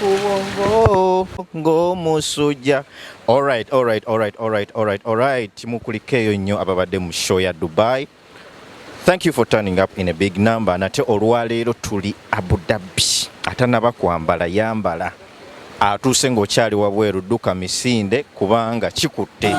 kubongo ng'omusujja. Alright. Mukulikeeyo nnyo ababadde mu show ya Dubai. Thank you for turning up in a big number. Nate olwaleero tuli Abu Dhabi. Atanaba kwambala yambala. Atuuse ng'okyali wabweru dduka misinde kubanga kikutte.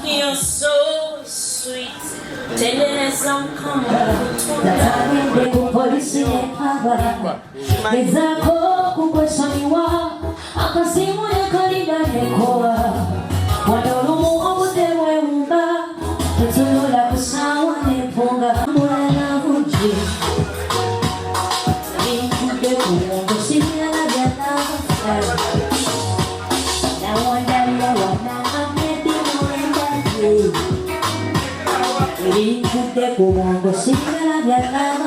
You're so sweet. Some come Como